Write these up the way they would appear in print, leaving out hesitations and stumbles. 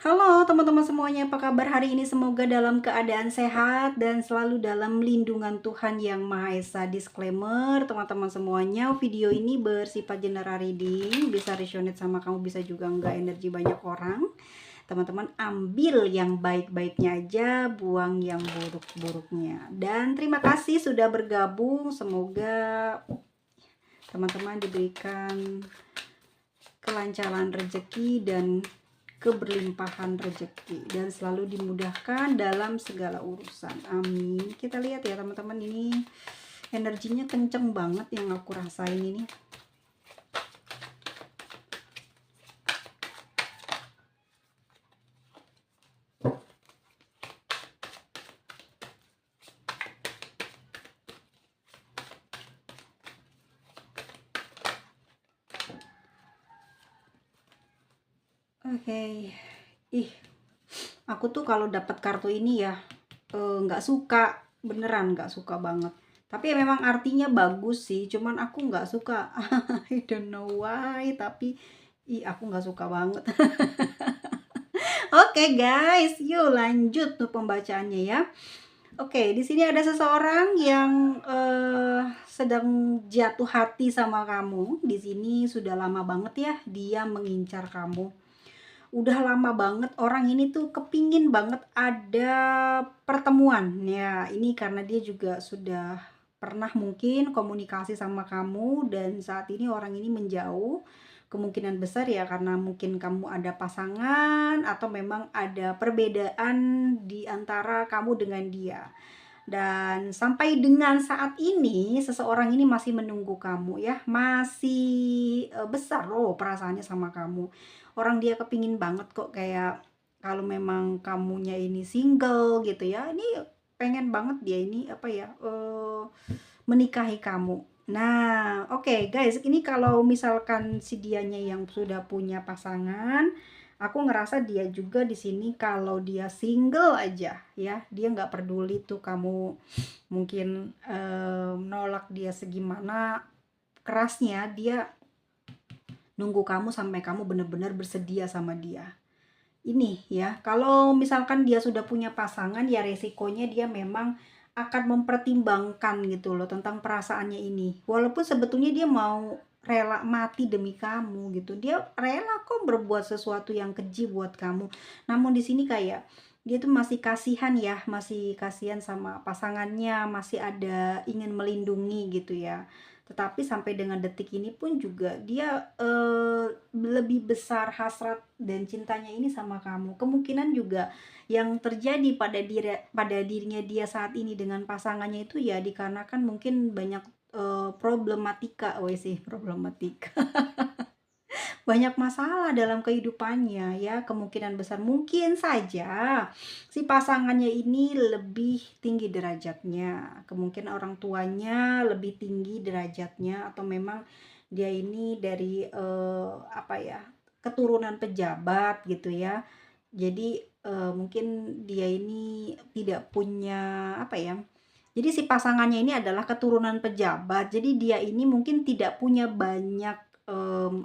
Halo teman-teman semuanya, apa kabar hari ini? Semoga dalam keadaan sehat dan selalu dalam lindungan Tuhan Yang Maha Esa. Disclaimer, teman-teman semuanya, video ini bersifat general reading, bisa resonate sama kamu, bisa juga enggak, energi banyak orang. Teman-teman ambil yang baik-baiknya aja, buang yang buruk-buruknya. Dan terima kasih sudah bergabung, semoga teman-teman diberikan kelancaran rezeki dan keberlimpahan rezeki dan selalu dimudahkan dalam segala urusan. Amin. Kita lihat ya teman-teman, ini energinya kenceng banget yang aku rasain ini. Oke. Ih, aku tuh kalau dapat kartu ini ya nggak suka, beneran nggak suka banget. Tapi ya memang artinya bagus sih, cuman aku nggak suka. I don't know why, tapi aku nggak suka banget. Oke guys, yuk lanjut tuh pembacaannya ya. Oke, di sini ada seseorang yang sedang jatuh hati sama kamu. Di sini sudah lama banget ya dia mengincar kamu. Udah lama banget orang ini tuh kepingin banget ada pertemuan. Ya, ini karena dia juga sudah pernah mungkin komunikasi sama kamu dan saat ini orang ini menjauh. Kemungkinan besar ya karena mungkin kamu ada pasangan atau memang ada perbedaan di antara kamu dengan dia. Dan sampai dengan saat ini seseorang ini masih menunggu kamu ya, masih besar loh perasaannya sama kamu. Orang dia kepingin banget kok, kayak kalau memang kamunya ini single gitu ya, ini pengen banget dia ini apa ya, menikahi kamu. Nah, oke guys, ini kalau misalkan si dianya yang sudah punya pasangan, aku ngerasa dia juga di sini kalau dia single aja ya, dia nggak peduli tuh kamu mungkin nolak dia segimana kerasnya, dia nunggu kamu sampai kamu benar-benar bersedia sama dia. Ini ya, kalau misalkan dia sudah punya pasangan ya resikonya dia memang akan mempertimbangkan gitu loh tentang perasaannya ini. Walaupun sebetulnya dia mau rela mati demi kamu gitu. Dia rela kok berbuat sesuatu yang keji buat kamu. Namun di sini kayak dia tuh masih kasihan ya, masih kasihan sama pasangannya, masih ada ingin melindungi gitu ya. Tetapi sampai dengan detik ini pun juga dia lebih besar hasrat dan cintanya ini sama kamu. Kemungkinan juga yang terjadi pada dirinya dia saat ini dengan pasangannya itu ya dikarenakan mungkin banyak problematika, sih problematika. Banyak masalah dalam kehidupannya ya, kemungkinan besar mungkin saja si pasangannya ini lebih tinggi derajatnya, kemungkinan orang tuanya lebih tinggi derajatnya, atau memang dia ini dari apa ya, keturunan pejabat gitu ya. Jadi mungkin dia ini tidak punya apa ya, jadi si pasangannya ini adalah keturunan pejabat. Jadi dia ini mungkin tidak punya banyak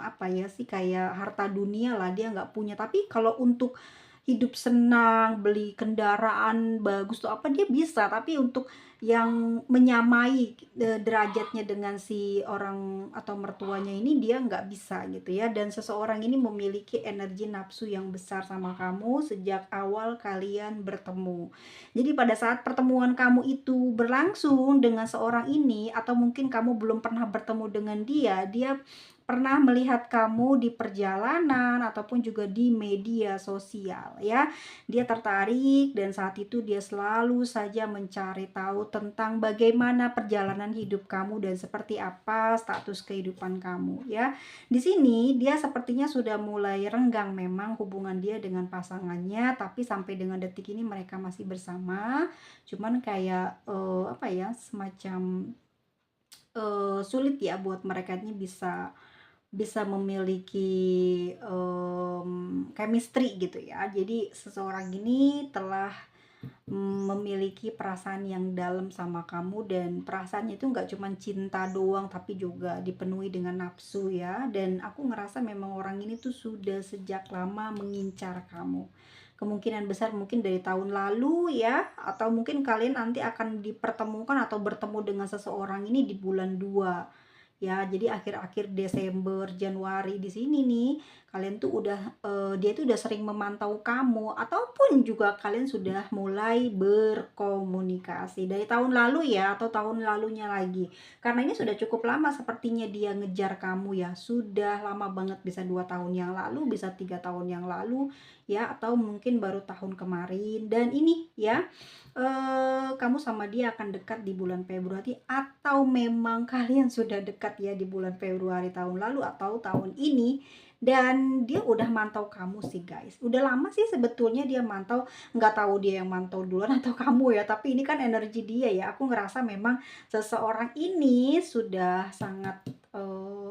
apa ya sih, kayak harta dunia lah dia nggak punya. Tapi kalau untuk hidup senang, beli kendaraan bagus tuh apa dia bisa. Tapi untuk yang menyamai derajatnya dengan si orang atau mertuanya ini dia nggak bisa gitu ya. Dan seseorang ini memiliki energi nafsu yang besar sama kamu sejak awal kalian bertemu. Jadi pada saat pertemuan kamu itu berlangsung dengan seorang ini, atau mungkin kamu belum pernah bertemu dengan dia, dia pernah melihat kamu di perjalanan ataupun juga di media sosial ya. Dia tertarik dan saat itu dia selalu saja mencari tahu tentang bagaimana perjalanan hidup kamu dan seperti apa status kehidupan kamu ya. Di sini dia sepertinya sudah mulai renggang memang hubungan dia dengan pasangannya, tapi sampai dengan detik ini mereka masih bersama. Cuman kayak apa ya, semacam sulit ya buat mereka ini bisa bisa memiliki chemistry gitu ya. Jadi seseorang ini telah memiliki perasaan yang dalam sama kamu, dan perasaannya itu nggak cuma cinta doang tapi juga dipenuhi dengan nafsu ya. Dan aku ngerasa memang orang ini tuh sudah sejak lama mengincar kamu. Kemungkinan besar mungkin dari tahun lalu ya, atau mungkin kalian nanti akan dipertemukan atau bertemu dengan seseorang ini di bulan 2 ya. Jadi akhir-akhir Desember, Januari di sini nih, kalian tuh udah dia tuh udah sering memantau kamu, ataupun juga kalian sudah mulai berkomunikasi dari tahun lalu ya, atau tahun lalunya lagi. Karena ini sudah cukup lama sepertinya dia ngejar kamu ya. Sudah lama banget, bisa 2 tahun yang lalu, bisa 3 tahun yang lalu ya, atau mungkin baru tahun kemarin. Dan ini ya, kamu sama dia akan dekat di bulan Februari, atau memang kalian sudah dekat ya di bulan Februari tahun lalu atau tahun ini. Dan dia udah mantau kamu sih guys, udah lama sih sebetulnya dia mantau. Nggak tahu dia yang mantau duluan atau kamu ya, tapi ini kan energi dia ya. Aku ngerasa memang seseorang ini sudah sangat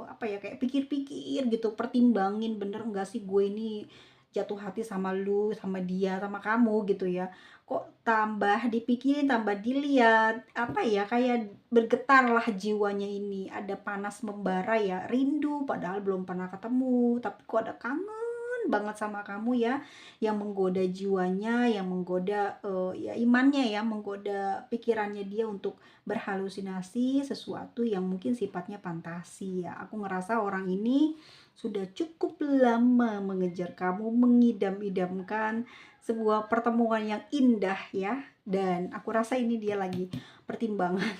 apa ya, kayak pikir-pikir gitu, pertimbangin bener nggak sih gue ini jatuh hati sama lu, sama dia, sama kamu gitu ya. Kok tambah dipikirin, tambah dilihat, apa ya, kayak bergetar lah jiwanya ini, ada panas membara ya, rindu padahal belum pernah ketemu, tapi kok ada kangen banget sama kamu ya, yang menggoda jiwanya, yang menggoda ya imannya ya, menggoda pikirannya dia untuk berhalusinasi sesuatu yang mungkin sifatnya fantasi ya. Aku ngerasa orang ini sudah cukup lama mengejar kamu, mengidam-idamkan sebuah pertemuan yang indah ya. Dan aku rasa ini dia lagi pertimbangan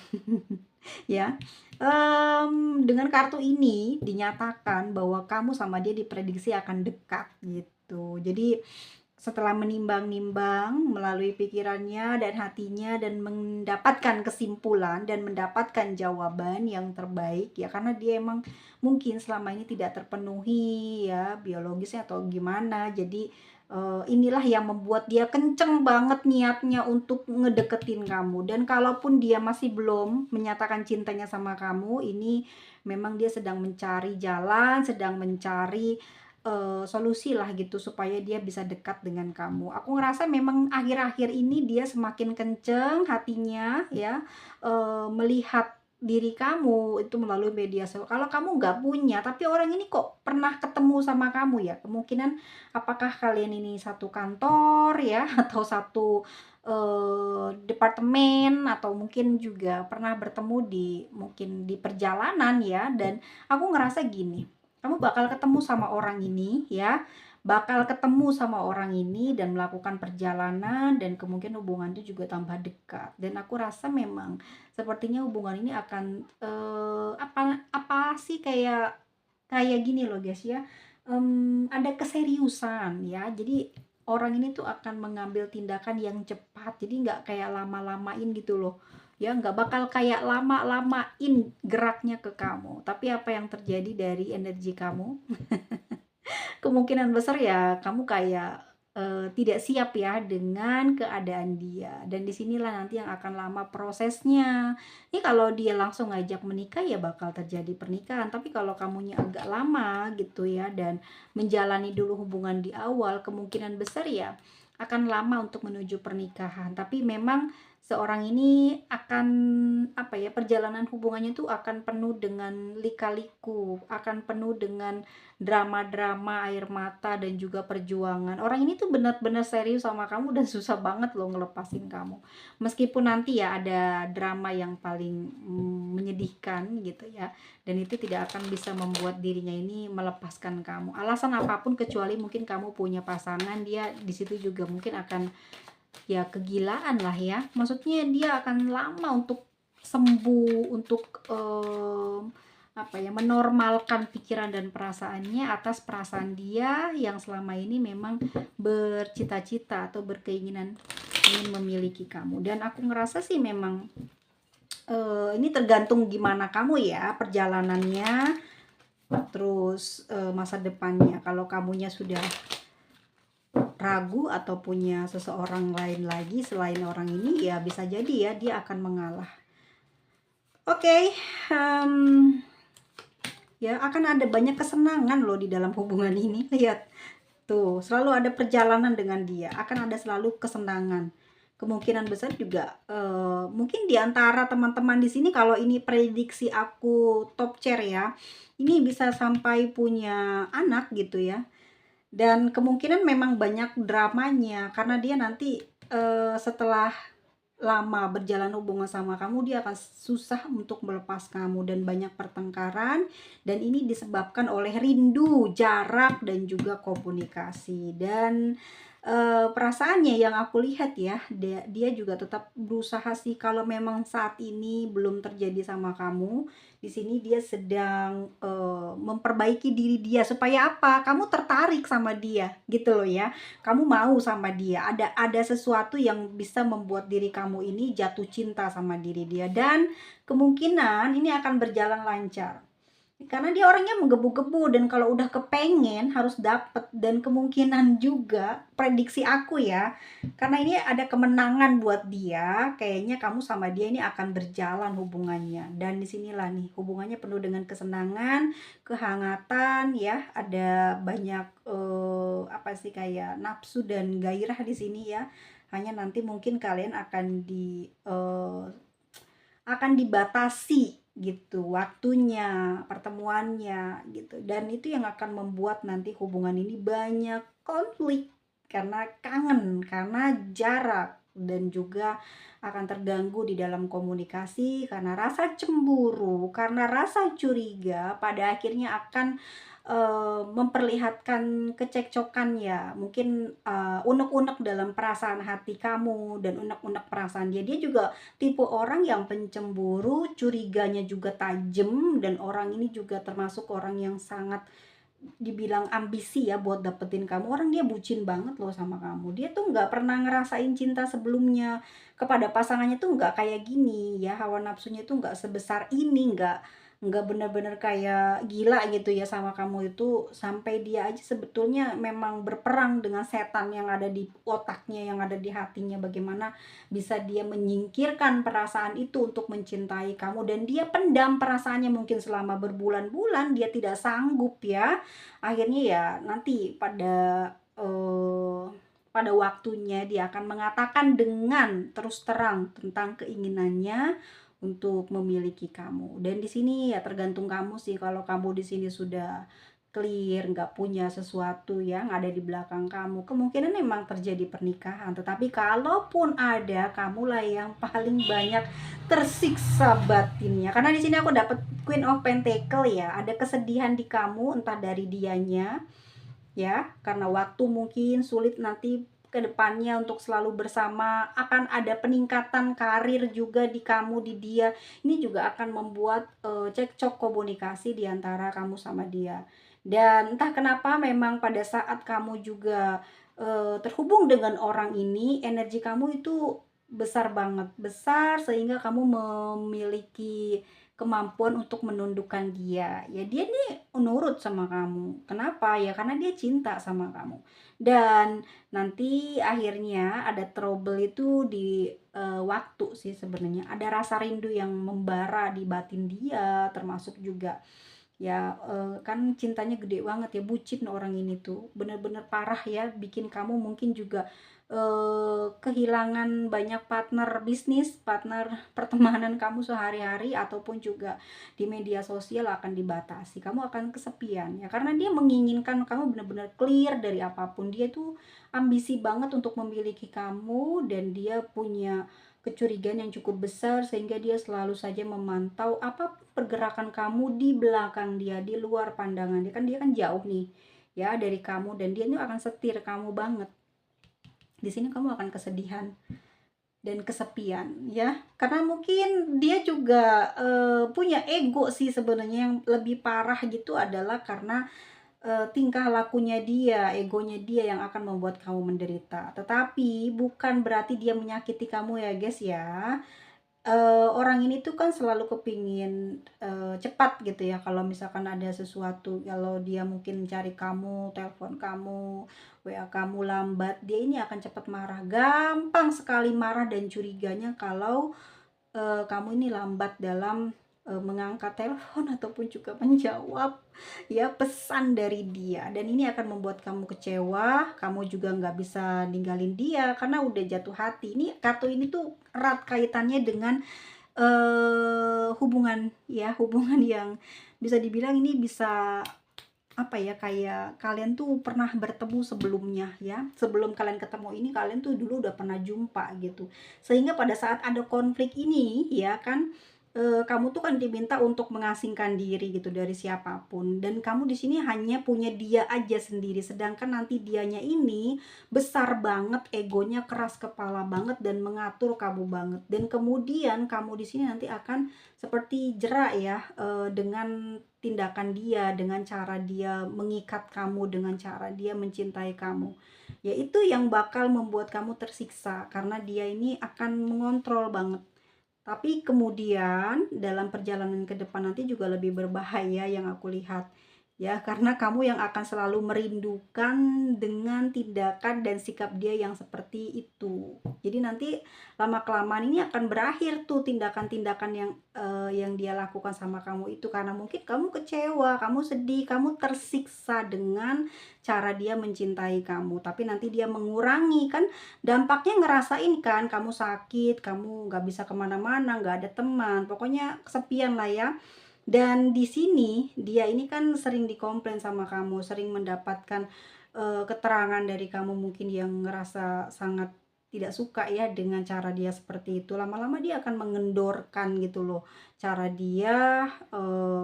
ya. Dengan kartu ini dinyatakan bahwa kamu sama dia diprediksi akan dekat gitu. Jadi setelah menimbang-nimbang melalui pikirannya dan hatinya, dan mendapatkan kesimpulan dan mendapatkan jawaban yang terbaik ya, karena dia emang mungkin selama ini tidak terpenuhi ya biologisnya atau gimana. Jadi inilah yang membuat dia kenceng banget niatnya untuk ngedeketin kamu. Dan kalaupun dia masih belum menyatakan cintanya sama kamu, ini memang dia sedang mencari jalan, sedang mencari solusi lah gitu supaya dia bisa dekat dengan kamu. Aku ngerasa memang akhir-akhir ini dia semakin kenceng hatinya ya, melihat diri kamu itu melalui media sosial. Kalau kamu nggak punya, tapi orang ini kok pernah ketemu sama kamu ya, kemungkinan apakah kalian ini satu kantor ya, atau satu departemen, atau mungkin juga pernah bertemu di, mungkin di perjalanan ya. Dan aku ngerasa gini, kamu bakal ketemu sama orang ini ya, bakal ketemu sama orang ini dan melakukan perjalanan, dan kemungkinan hubungan itu juga tambah dekat. Dan aku rasa memang sepertinya hubungan ini akan apa apa sih, kayak kayak gini loh guys ya, ada keseriusan ya. Jadi orang ini tuh akan mengambil tindakan yang cepat, jadi nggak kayak lama-lamain gitu loh ya, nggak bakal kayak lama-lamain geraknya ke kamu. Tapi apa yang terjadi dari energi kamu, kemungkinan besar ya kamu kayak tidak siap ya dengan keadaan dia. Dan disinilah nanti yang akan lama prosesnya. Ini kalau dia langsung ngajak menikah ya bakal terjadi pernikahan, tapi kalau kamunya agak lama gitu ya dan menjalani dulu hubungan di awal, kemungkinan besar ya akan lama untuk menuju pernikahan. Tapi memang seorang ini akan apa ya, perjalanan hubungannya tuh akan penuh dengan lika-liku, akan penuh dengan drama-drama, air mata, dan juga perjuangan. Orang ini tuh benar-benar serius sama kamu dan susah banget loh ngelepasin kamu. Meskipun nanti ya ada drama yang paling menyedihkan gitu ya, dan itu tidak akan bisa membuat dirinya ini melepaskan kamu. Alasan apapun, kecuali mungkin kamu punya pasangan, dia di situ juga mungkin akan ya kegilaan lah ya. Maksudnya dia akan lama untuk sembuh, untuk apa ya, menormalkan pikiran dan perasaannya atas perasaan dia yang selama ini memang bercita-cita atau berkeinginan ingin memiliki kamu. Dan aku ngerasa sih memang ini tergantung gimana kamu ya perjalanannya, terus masa depannya. Kalau kamunya sudah ragu atau punya seseorang lain lagi selain orang ini, ya bisa jadi ya dia akan mengalah. Oke, ya akan ada banyak kesenangan loh di dalam hubungan ini. Lihat tuh, selalu ada perjalanan dengan dia, akan ada selalu kesenangan. kemungkinan besar juga mungkin di antara teman-teman di sini, kalau ini prediksi aku top chair ya, ini bisa sampai punya anak gitu ya. Dan kemungkinan memang banyak dramanya karena dia nanti setelah lama berjalan hubungan sama kamu, dia akan susah untuk melepas kamu dan banyak pertengkaran, dan ini disebabkan oleh rindu, jarak, dan juga komunikasi. Dan perasaannya yang aku lihat ya, dia juga tetap berusaha sih. Kalau memang saat ini belum terjadi sama kamu, di sini dia sedang memperbaiki diri dia supaya apa? Kamu tertarik sama dia gitu loh ya. Kamu mau sama dia. Ada sesuatu yang bisa membuat diri kamu ini jatuh cinta sama diri dia, dan kemungkinan ini akan berjalan lancar. Karena dia orangnya menggebu-gebu, dan kalau udah kepengen harus dapet, dan kemungkinan juga prediksi aku ya, karena ini ada kemenangan buat dia, kayaknya kamu sama dia ini akan berjalan hubungannya. Dan disinilah nih hubungannya penuh dengan kesenangan, kehangatan ya, ada banyak apa sih, kayak nafsu dan gairah di sini ya. Hanya nanti mungkin kalian akan dibatasi gitu waktunya, pertemuannya gitu, dan itu yang akan membuat nanti hubungan ini banyak konflik karena kangen, karena jarak, dan juga akan terganggu di dalam komunikasi karena rasa cemburu, karena rasa curiga, pada akhirnya akan memperlihatkan kecekcokan ya, mungkin unek-unek dalam perasaan hati kamu dan unek-unek perasaan dia. Dia juga tipe orang yang pencemburu, curiganya juga tajam, dan orang ini juga termasuk orang yang sangat dibilang ambisi ya buat dapetin kamu. Orang dia bucin banget loh sama kamu. Dia tuh nggak pernah ngerasain cinta sebelumnya kepada pasangannya, tuh nggak kayak gini ya. Hawa nafsunya tuh nggak sebesar ini, nggak bener-bener kayak gila gitu ya sama kamu itu, sampai dia aja sebetulnya memang berperang dengan setan yang ada di otaknya, yang ada di hatinya, bagaimana bisa dia menyingkirkan perasaan itu untuk mencintai kamu, dan dia pendam perasaannya mungkin selama berbulan-bulan, dia tidak sanggup ya. Akhirnya ya nanti pada waktunya dia akan mengatakan dengan terus terang tentang keinginannya untuk memiliki kamu. Dan di sini ya tergantung kamu sih. Kalau kamu di sini sudah clear, nggak punya sesuatu yang ada di belakang kamu, kemungkinan memang terjadi pernikahan. Tetapi kalaupun ada, kamulah yang paling banyak tersiksa batinnya. Karena di sini aku dapat Queen of Pentacle ya. Ada kesedihan di kamu, entah dari dianya ya, karena waktu mungkin sulit nanti ke depannya untuk selalu bersama, akan ada peningkatan karir juga di kamu, di dia. Ini juga akan membuat cekcok komunikasi di antara kamu sama dia. Dan entah kenapa memang pada saat kamu juga terhubung dengan orang ini, energi kamu itu besar banget, besar sehingga kamu memiliki kemampuan untuk menundukkan dia. Ya dia nih nurut sama kamu. Kenapa? Ya karena dia cinta sama kamu. Dan nanti akhirnya ada trouble itu di waktu sih sebenarnya. Ada rasa rindu yang membara di batin dia, termasuk juga ya kan cintanya gede banget ya, bucin orang ini tuh. Bener-bener parah ya, bikin kamu mungkin juga kehilangan banyak partner bisnis, partner pertemanan kamu sehari-hari, ataupun juga di media sosial akan dibatasi. Kamu akan kesepian ya, karena dia menginginkan kamu benar-benar clear dari apapun. Dia tuh ambisi banget untuk memiliki kamu, dan dia punya kecurigaan yang cukup besar sehingga dia selalu saja memantau apapun pergerakan kamu di belakang dia, di luar pandangan dia. Kan dia kan jauh nih ya dari kamu, dan dia ini akan setir kamu banget. Di sini kamu akan kesedihan dan kesepian ya, karena mungkin dia juga punya ego sih sebenarnya. Yang lebih parah gitu adalah karena tingkah lakunya dia, egonya dia yang akan membuat kamu menderita. Tetapi bukan berarti dia menyakiti kamu ya guys ya. Orang ini tuh kan selalu kepingin cepat gitu ya, kalau misalkan ada sesuatu, kalau dia mungkin cari kamu, telepon kamu, WA kamu lambat, dia ini akan cepat marah, gampang sekali marah dan curiganya kalau kamu ini lambat dalam mengangkat telepon ataupun juga menjawab ya pesan dari dia, dan ini akan membuat kamu kecewa, kamu juga nggak bisa ninggalin dia karena udah jatuh hati. Ini kartu ini tuh erat kaitannya dengan hubungan ya, hubungan yang bisa dibilang ini bisa apa ya, kayak kalian tuh pernah bertemu sebelumnya ya. Sebelum kalian ketemu ini kalian tuh dulu udah pernah jumpa gitu. Sehingga pada saat ada konflik ini ya kan, kamu tuh kan diminta untuk mengasingkan diri gitu dari siapapun, dan kamu di sini hanya punya dia aja sendiri, sedangkan nanti dianya ini besar banget, egonya keras kepala banget dan mengatur kamu banget. Dan kemudian kamu di sini nanti akan seperti jerak ya, dengan tindakan dia, dengan cara dia mengikat kamu, dengan cara dia mencintai kamu. Yaitu yang bakal membuat kamu tersiksa karena dia ini akan mengontrol banget. Tapi kemudian dalam perjalanan ke depan nanti juga lebih berbahaya yang aku lihat. Ya, karena kamu yang akan selalu merindukan dengan tindakan dan sikap dia yang seperti itu. Jadi nanti lama-kelamaan ini akan berakhir tuh tindakan-tindakan yang dia lakukan sama kamu itu, karena mungkin kamu kecewa, kamu sedih, kamu tersiksa dengan cara dia mencintai kamu. Tapi nanti dia mengurangi kan, dampaknya ngerasain kan, kamu sakit, kamu nggak bisa kemana-mana, nggak ada teman, pokoknya kesepian lah ya. Dan di sini dia ini kan sering dikomplain sama kamu, sering mendapatkan keterangan dari kamu mungkin yang ngerasa sangat tidak suka ya dengan cara dia seperti itu. Lama-lama dia akan mengendorkan gitu loh cara dia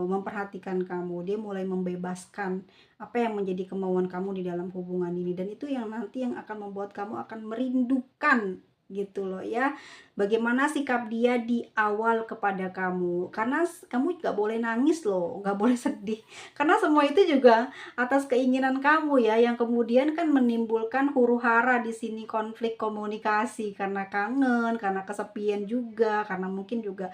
memperhatikan kamu. Dia mulai membebaskan apa yang menjadi kemauan kamu di dalam hubungan ini, dan itu yang nanti yang akan membuat kamu akan merindukan gitu loh ya, bagaimana sikap dia di awal kepada kamu. Karena kamu nggak boleh nangis loh, nggak boleh sedih, karena semua itu juga atas keinginan kamu ya, yang kemudian kan menimbulkan huru-hara di sini, konflik komunikasi karena kangen, karena kesepian juga, karena mungkin juga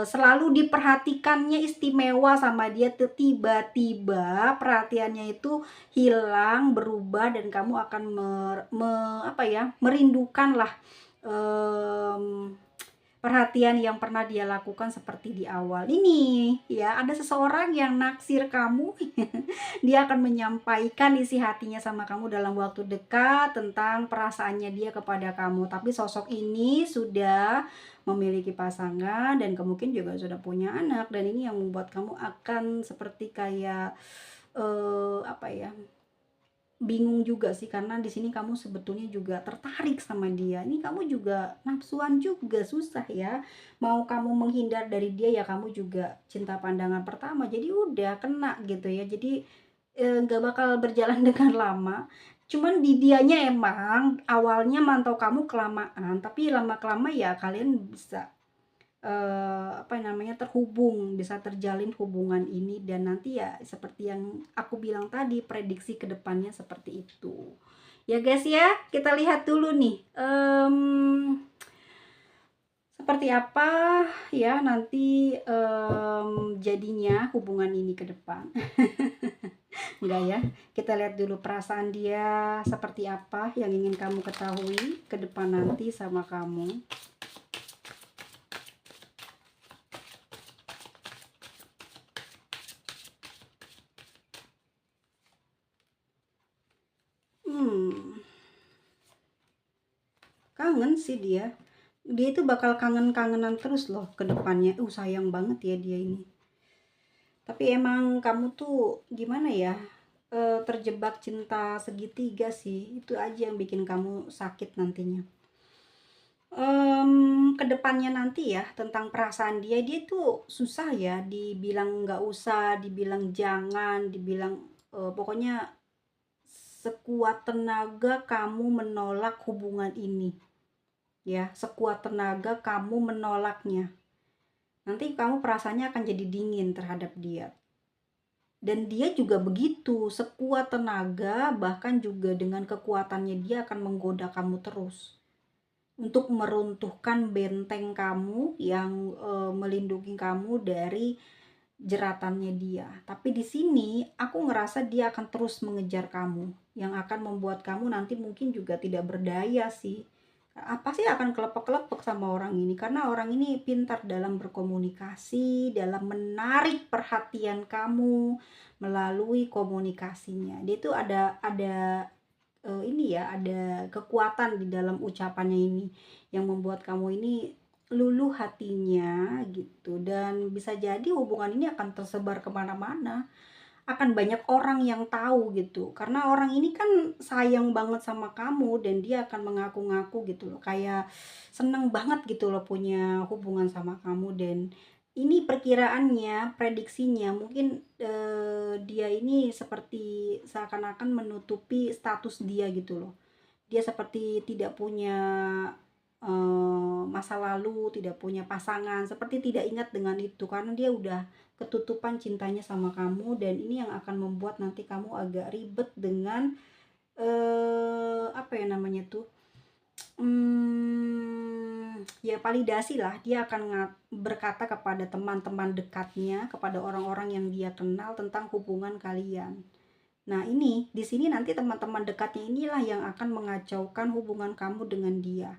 selalu diperhatikannya istimewa sama dia, tuh tiba-tiba perhatiannya itu hilang, berubah, dan kamu akan apa ya, merindukan lah perhatian yang pernah dia lakukan seperti di awal ini ya. Ada seseorang yang naksir kamu. Dia akan menyampaikan isi hatinya sama kamu dalam waktu dekat tentang perasaannya dia kepada kamu, tapi sosok ini sudah memiliki pasangan dan mungkin juga sudah punya anak, dan ini yang membuat kamu akan seperti kayak apa ya, bingung juga sih, karena di sini kamu sebetulnya juga tertarik sama dia. Ini kamu juga nafsuan juga, susah ya. Mau kamu menghindar dari dia ya kamu juga cinta pandangan pertama. Jadi udah kena gitu ya. Jadi nggak bakal berjalan dengan lama. Cuman di dianya emang awalnya mantau kamu kelamaan, tapi lama-kelama ya kalian bisa apa namanya, terhubung, bisa terjalin hubungan ini, dan nanti ya seperti yang aku bilang tadi, prediksi kedepannya seperti itu. Ya guys ya, kita lihat dulu nih seperti apa ya nanti jadinya hubungan ini ke depan. Enggak ya, kita lihat dulu perasaan dia seperti apa yang ingin kamu ketahui ke depan nanti sama kamu. Kangen sih dia. Dia itu bakal kangen-kangenan terus loh ke depannya. Sayang banget ya dia ini. Tapi emang kamu tuh gimana ya? Terjebak cinta segitiga sih. Itu aja yang bikin kamu sakit nantinya. Kedepannya nanti ya tentang perasaan dia tuh susah ya. Dibilang nggak usah, dibilang jangan, dibilang pokoknya sekuat tenaga kamu menolak hubungan ini. Ya, sekuat tenaga kamu menolaknya. Nanti kamu perasaannya akan jadi dingin terhadap dia. Dan dia juga begitu, sekuat tenaga, bahkan juga dengan kekuatannya dia akan menggoda kamu terus untuk meruntuhkan benteng kamu yang melindungi kamu dari jeratannya dia. Tapi di sini aku ngerasa dia akan terus mengejar kamu, yang akan membuat kamu nanti mungkin juga tidak berdaya sih. Pasti akan kelepek-kelepek sama orang ini, karena orang ini pintar dalam berkomunikasi, dalam menarik perhatian kamu melalui komunikasinya. Dia itu ada ini ya, ada kekuatan di dalam ucapannya ini yang membuat kamu ini luluh hatinya gitu, dan bisa jadi hubungan ini akan tersebar kemana-mana, akan banyak orang yang tahu gitu. Karena orang ini kan sayang banget sama kamu dan dia akan mengaku-ngaku gitu loh. Kayak seneng banget gitu loh punya hubungan sama kamu, dan ini perkiraannya, prediksinya mungkin dia ini seperti seakan-akan menutupi status dia gitu loh. Dia seperti tidak punya masa lalu, tidak punya pasangan, seperti tidak ingat dengan itu karena dia udah ketutupan cintanya sama kamu, dan ini yang akan membuat nanti kamu agak ribet dengan apa ya namanya tuh, ya validasi lah. Dia akan berkata kepada teman-teman dekatnya, kepada orang-orang yang dia kenal tentang hubungan kalian. Nah, ini di sini nanti teman-teman dekatnya inilah yang akan mengacaukan hubungan kamu dengan dia.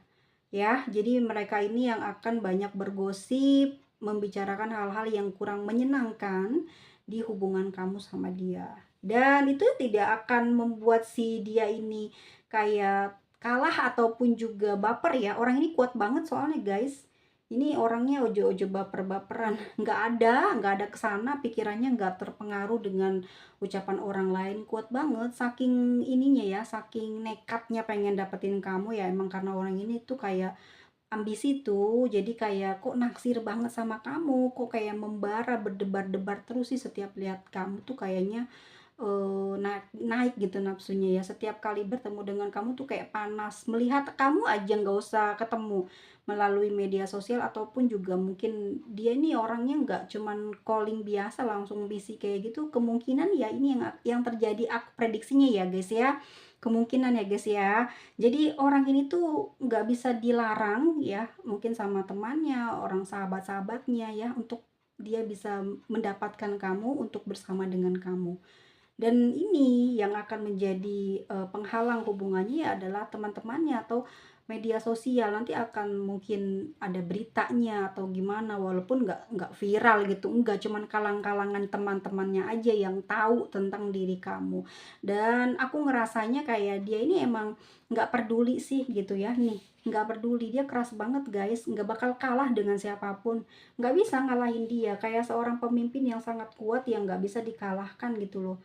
Ya, jadi mereka ini yang akan banyak bergosip, membicarakan hal-hal yang kurang menyenangkan di hubungan kamu sama dia. Dan itu tidak akan membuat si dia ini kayak kalah ataupun juga baper ya. Orang ini kuat banget soalnya guys. Ini orangnya ojo-ojo baper-baperan. Nggak ada kesana, pikirannya nggak terpengaruh dengan ucapan orang lain. Kuat banget, saking ininya ya, saking nekatnya pengen dapetin kamu ya. Emang karena orang ini tuh kayak ambisi tuh, jadi kayak kok naksir banget sama kamu, kok kayak membara, berdebar-debar terus sih setiap lihat kamu tuh kayaknya naik naik gitu nafsunya ya. Setiap kali bertemu dengan kamu tuh kayak panas, melihat kamu aja nggak usah ketemu, melalui media sosial ataupun juga mungkin dia ini orangnya nggak cuman calling biasa langsung busy kayak gitu. Kemungkinan ya ini yang terjadi, aku prediksinya ya guys ya, kemungkinan ya guys ya. Jadi orang ini tuh nggak bisa dilarang ya, mungkin sama temannya, orang sahabat-sahabatnya ya, untuk dia bisa mendapatkan kamu untuk bersama dengan kamu. Dan ini yang akan menjadi penghalang hubungannya ya adalah teman-temannya atau media sosial. Nanti akan mungkin ada beritanya atau gimana, walaupun nggak viral gitu, nggak cuman kalang-kalangan teman-temannya aja yang tahu tentang diri kamu. Dan aku ngerasanya kayak dia ini emang nggak peduli sih gitu ya nih, nggak peduli, dia keras banget guys, nggak bakal kalah dengan siapapun, nggak bisa ngalahin dia, kayak seorang pemimpin yang sangat kuat yang nggak bisa dikalahkan gitu loh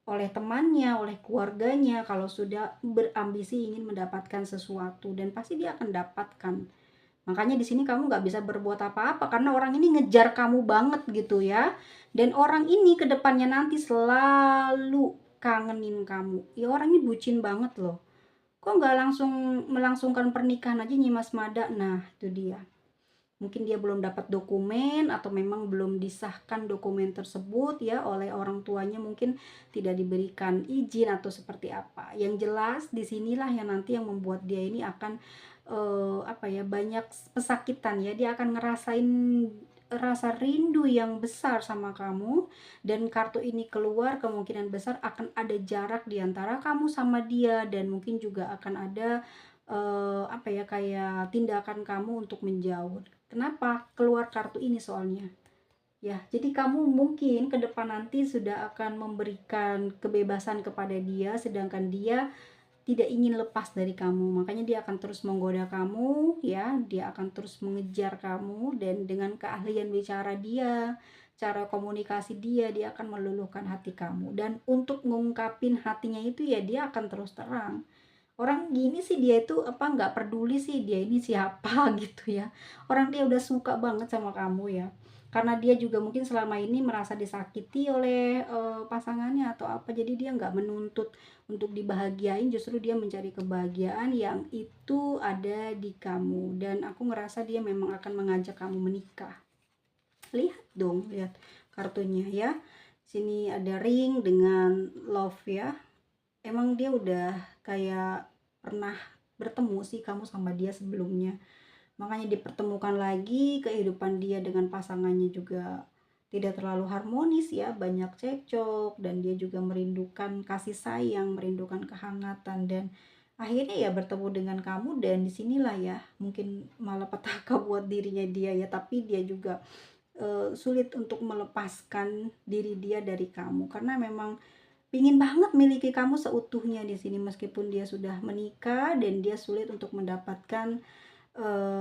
oleh temannya, oleh keluarganya, kalau sudah berambisi ingin mendapatkan sesuatu, dan pasti dia akan dapatkan. Makanya di sini kamu nggak bisa berbuat apa-apa karena orang ini ngejar kamu banget gitu ya. Dan orang ini kedepannya nanti selalu kangenin kamu. Ya orang ini bucin banget loh. Kok nggak langsung melangsungkan pernikahan aja Nyimas Mada? Nah itu dia. Mungkin dia belum dapat dokumen atau memang belum disahkan dokumen tersebut ya oleh orang tuanya, mungkin tidak diberikan izin atau seperti apa. Yang jelas disinilah yang nanti yang membuat dia ini akan apa ya, banyak pesakitan ya. Dia akan ngerasain rasa rindu yang besar sama kamu, dan kartu ini keluar kemungkinan besar akan ada jarak di antara kamu sama dia, dan mungkin juga akan ada apa ya, kayak tindakan kamu untuk menjauh. Kenapa keluar kartu ini soalnya? Ya, jadi kamu mungkin ke depan nanti sudah akan memberikan kebebasan kepada dia, sedangkan dia tidak ingin lepas dari kamu. Makanya dia akan terus menggoda kamu, ya, dia akan terus mengejar kamu, dan dengan keahlian bicara dia, cara komunikasi dia akan meluluhkan hati kamu. Dan untuk mengungkapin hatinya itu ya dia akan terus terang. Orang gini sih dia itu apa, nggak peduli sih dia ini siapa gitu ya. Orang dia udah suka banget sama kamu ya, karena dia juga mungkin selama ini merasa disakiti oleh pasangannya atau apa, jadi dia nggak menuntut untuk dibahagiain, justru dia mencari kebahagiaan yang itu ada di kamu. Dan aku ngerasa dia memang akan mengajak kamu menikah. Lihat dong, lihat kartunya ya, sini ada ring dengan love ya. Emang dia udah kayak pernah bertemu sih kamu sama dia sebelumnya. Makanya dipertemukan lagi, kehidupan dia dengan pasangannya juga tidak terlalu harmonis ya, banyak cekcok, dan dia juga merindukan kasih sayang, merindukan kehangatan. Dan akhirnya ya bertemu dengan kamu, dan disinilah ya mungkin malapetaka buat dirinya dia ya, tapi dia juga sulit untuk melepaskan diri dia dari kamu karena memang pingin banget miliki kamu seutuhnya di sini, meskipun dia sudah menikah dan dia sulit untuk mendapatkan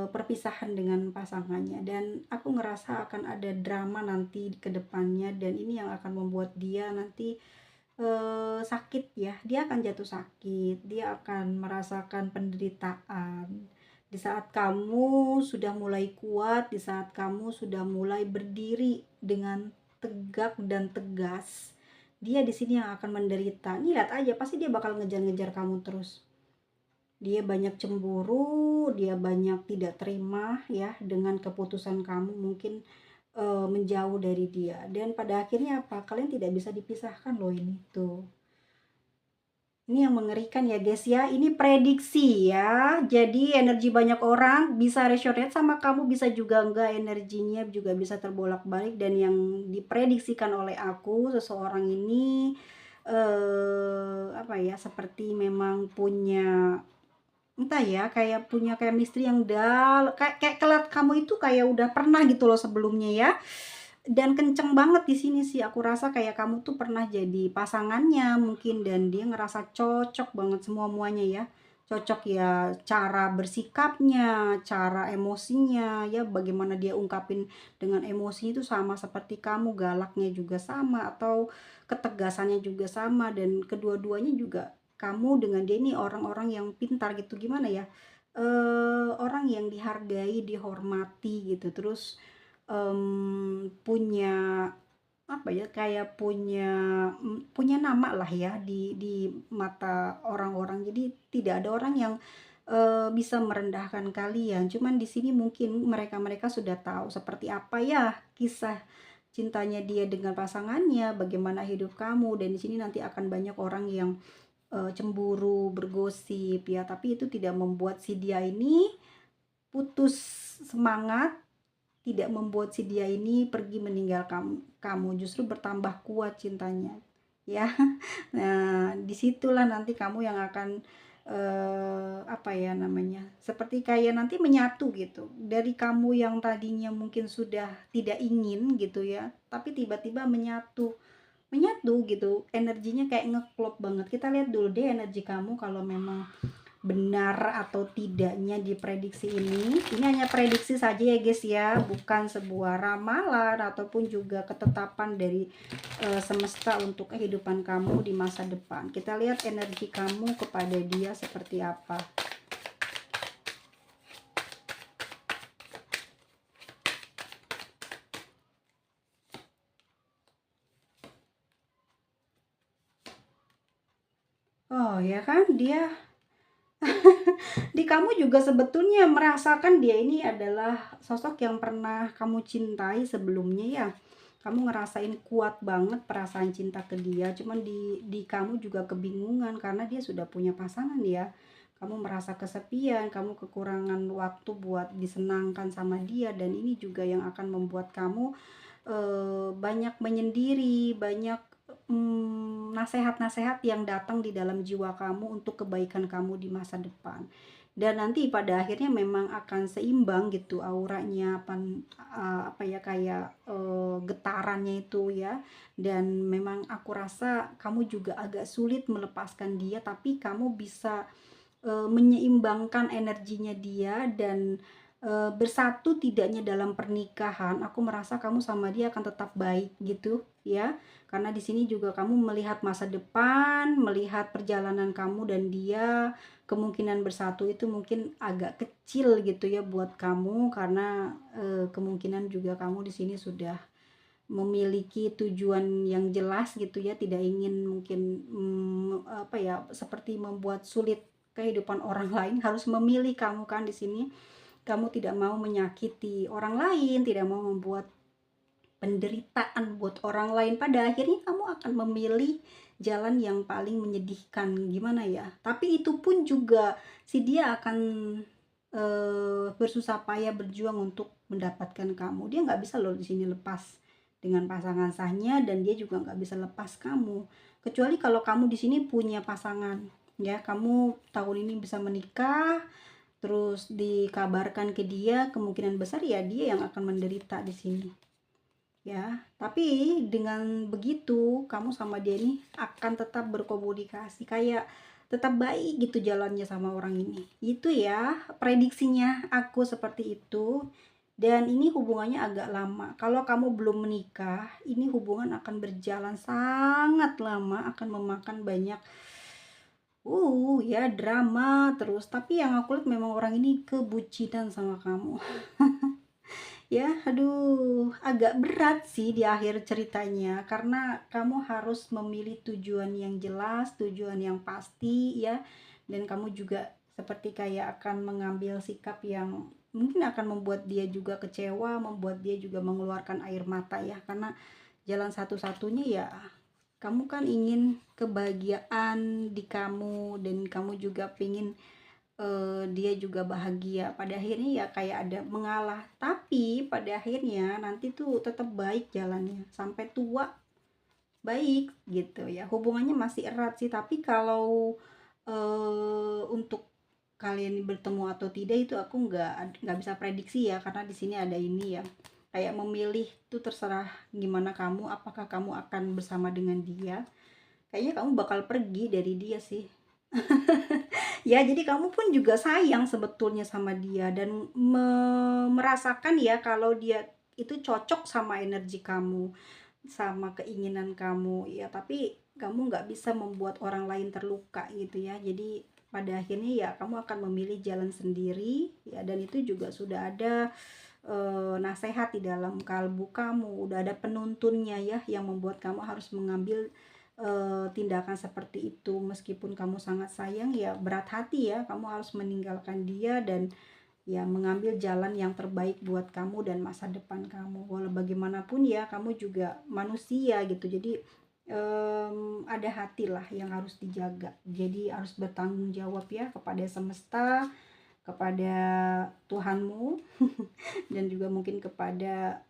perpisahan dengan pasangannya. Dan aku ngerasa akan ada drama nanti ke depannya, dan ini yang akan membuat dia nanti sakit ya, dia akan jatuh sakit, dia akan merasakan penderitaan. Di saat kamu sudah mulai kuat, di saat kamu sudah mulai berdiri dengan tegak dan tegas, dia di sini yang akan menderita. Nih lihat aja, pasti dia bakal ngejar-ngejar kamu terus. Dia banyak cemburu, dia banyak tidak terima ya dengan keputusan kamu, mungkin menjauh dari dia, dan pada akhirnya apa, kalian tidak bisa dipisahkan loh. Ini tuh, ini yang mengerikan ya guys ya, ini prediksi ya, jadi energi banyak orang bisa resonate sama kamu, bisa juga enggak, energinya juga bisa terbolak-balik. Dan yang diprediksikan oleh aku, seseorang ini apa ya, seperti memang punya, entah ya, kayak punya chemistry yang kayak kayak kelat kamu itu kayak udah pernah gitu loh sebelumnya ya. Dan kenceng banget di sini sih, aku rasa kayak kamu tuh pernah jadi pasangannya mungkin, dan dia ngerasa cocok banget semua-muanya ya. Cocok ya, cara bersikapnya, cara emosinya ya, bagaimana dia ungkapin dengan emosi itu sama seperti kamu, galaknya juga sama atau ketegasannya juga sama, dan kedua-duanya juga kamu dengan dia ini orang-orang yang pintar gitu, gimana ya? Orang yang dihargai, dihormati gitu. Terus punya apa ya, kayak punya nama lah ya di mata orang-orang. Jadi tidak ada orang yang bisa merendahkan kalian. Cuman di sini mungkin mereka-mereka sudah tahu seperti apa ya kisah cintanya dia dengan pasangannya, bagaimana hidup kamu, dan di sini nanti akan banyak orang yang cemburu, bergosip ya, tapi itu tidak membuat si dia ini putus semangat, tidak membuat si dia ini pergi meninggal kamu, justru bertambah kuat cintanya ya. Nah, disitulah nanti kamu yang akan apa ya namanya, seperti kayak nanti menyatu gitu, dari kamu yang tadinya mungkin sudah tidak ingin gitu ya, tapi tiba-tiba menyatu, menyatu gitu, energinya kayak ngeklop banget. Kita lihat dulu deh energi kamu kalau memang benar atau tidaknya di prediksi ini. Ini hanya prediksi saja ya guys ya, bukan sebuah ramalan ataupun juga ketetapan dari semesta untuk kehidupan kamu di masa depan. Kita lihat energi kamu kepada dia seperti apa. Oh ya kan, dia di kamu juga sebetulnya merasakan dia ini adalah sosok yang pernah kamu cintai sebelumnya ya. Kamu ngerasain kuat banget perasaan cinta ke dia, cuman di kamu juga kebingungan karena dia sudah punya pasangan ya. Kamu merasa kesepian, kamu kekurangan waktu buat disenangkan sama dia, dan ini juga yang akan membuat kamu banyak menyendiri, banyak nasehat-nasehat yang datang di dalam jiwa kamu untuk kebaikan kamu di masa depan. Dan nanti pada akhirnya memang akan seimbang gitu auranya, apa ya, kayak getarannya itu ya. Dan memang aku rasa kamu juga agak sulit melepaskan dia, tapi kamu bisa menyeimbangkan energinya dia, dan bersatu tidaknya dalam pernikahan. Aku merasa kamu sama dia akan tetap baik gitu ya, karena di sini juga kamu melihat masa depan, melihat perjalanan kamu dan dia, kemungkinan bersatu itu mungkin agak kecil gitu ya buat kamu, karena kemungkinan juga kamu di sini sudah memiliki tujuan yang jelas gitu ya, tidak ingin mungkin apa ya, seperti membuat sulit kehidupan orang lain, harus memilih kamu kan di sini. Kamu tidak mau menyakiti orang lain, tidak mau membuat penderitaan buat orang lain. Pada akhirnya kamu akan memilih jalan yang paling menyedihkan, gimana ya. Tapi itu pun juga si dia akan bersusah payah berjuang untuk mendapatkan kamu. Dia nggak bisa loh di sini lepas dengan pasangan sahnya, dan dia juga nggak bisa lepas kamu, kecuali kalau kamu di sini punya pasangan ya. Kamu tahun ini bisa menikah, terus dikabarkan ke dia, kemungkinan besar ya dia yang akan menderita di sini. Ya, tapi dengan begitu kamu sama dia ini akan tetap berkomunikasi, kayak tetap baik gitu jalannya sama orang ini. Itu ya, prediksinya aku seperti itu. Dan ini hubungannya agak lama. Kalau kamu belum menikah, ini hubungan akan berjalan sangat lama, akan memakan banyak ya drama terus. Tapi yang aku lihat memang orang ini kebucinan sama kamu. Ya, aduh, agak berat sih di akhir ceritanya karena kamu harus memilih tujuan yang jelas, tujuan yang pasti ya. Dan kamu juga seperti kayak akan mengambil sikap yang mungkin akan membuat dia juga kecewa, membuat dia juga mengeluarkan air mata ya. Karena jalan satu-satunya ya kamu kan ingin kebahagiaan di kamu dan kamu juga pingin dia juga bahagia. Pada akhirnya ya kayak ada mengalah, tapi pada akhirnya nanti tuh tetap baik jalannya sampai tua, baik gitu ya. Hubungannya masih erat sih, tapi kalau untuk kalian bertemu atau tidak itu aku nggak bisa prediksi ya, karena di sini ada ini ya, kayak memilih tuh terserah gimana kamu, apakah kamu akan bersama dengan dia. Kayaknya kamu bakal pergi dari dia sih. Ya, jadi kamu pun juga sayang sebetulnya sama dia dan merasakan ya kalau dia itu cocok sama energi kamu, sama keinginan kamu ya, tapi kamu nggak bisa membuat orang lain terluka gitu ya. Jadi pada akhirnya ya kamu akan memilih jalan sendiri ya, dan itu juga sudah ada nasihat di dalam kalbu kamu, udah ada penuntunnya ya yang membuat kamu harus mengambil tindakan seperti itu. Meskipun kamu sangat sayang ya, berat hati ya, kamu harus meninggalkan dia dan ya mengambil jalan yang terbaik buat kamu dan masa depan kamu. Walau bagaimanapun ya kamu juga manusia gitu, jadi ada hati lah yang harus dijaga. Jadi harus bertanggung jawab ya kepada semesta, kepada Tuhanmu dan juga mungkin kepada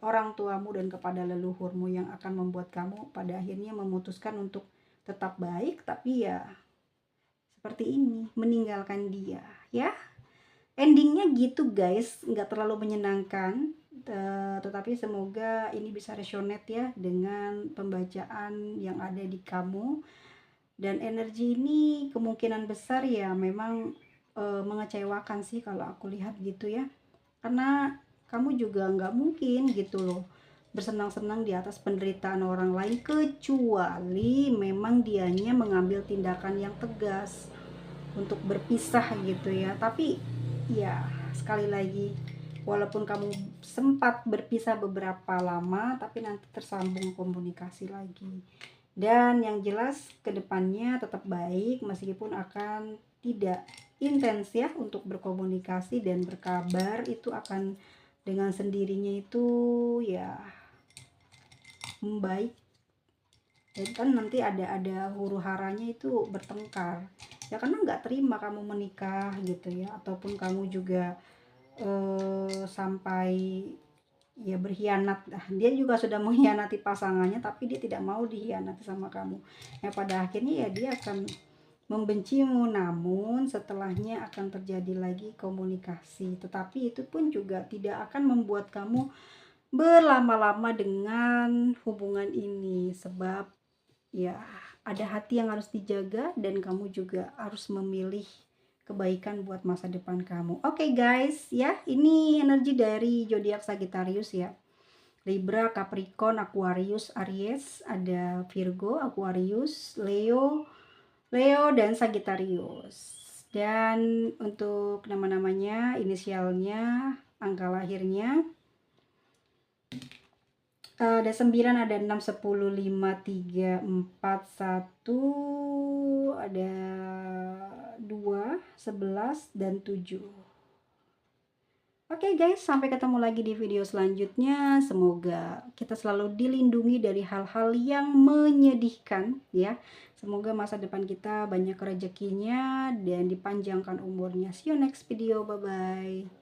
orang tuamu dan kepada leluhurmu yang akan membuat kamu pada akhirnya memutuskan untuk tetap baik, tapi ya seperti ini, meninggalkan dia ya. Endingnya gitu guys, nggak terlalu menyenangkan, tetapi semoga ini bisa resonate ya dengan pembacaan yang ada di kamu. Dan energi ini kemungkinan besar ya memang mengecewakan sih kalau aku lihat gitu ya, karena kamu juga nggak mungkin gitu loh bersenang-senang di atas penderitaan orang lain, kecuali memang dianya mengambil tindakan yang tegas untuk berpisah gitu ya. Tapi ya sekali lagi, walaupun kamu sempat berpisah beberapa lama, tapi nanti tersambung komunikasi lagi. Dan yang jelas kedepannya tetap baik, meskipun akan tidak intens ya untuk berkomunikasi dan berkabar, itu akan dengan sendirinya itu ya membaik. Dan kan nanti ada huru haranya itu bertengkar ya, karena nggak terima kamu menikah gitu ya, ataupun kamu juga sampai ya berkhianat. Dia juga sudah mengkhianati pasangannya, tapi dia tidak mau dikhianati sama kamu ya. Pada akhirnya ya dia akan membencimu, namun setelahnya akan terjadi lagi komunikasi, tetapi itu pun juga tidak akan membuat kamu berlama-lama dengan hubungan ini, sebab ya ada hati yang harus dijaga dan kamu juga harus memilih kebaikan buat masa depan kamu. Oke guys ya, ini energi dari zodiak Sagittarius ya. Libra, Capricorn, Aquarius, Aries, ada Virgo, Aquarius, Leo dan Sagittarius. Dan untuk nama-namanya, inisialnya, angka lahirnya ada 9, ada 6, 10, 5, 3, 4, 1, ada 2, 11, dan 7. Oke guys, sampai ketemu lagi di video selanjutnya. Semoga kita selalu dilindungi dari hal-hal yang menyedihkan ya. Semoga masa depan kita banyak rezekinya dan dipanjangkan umurnya. See you next video, bye bye.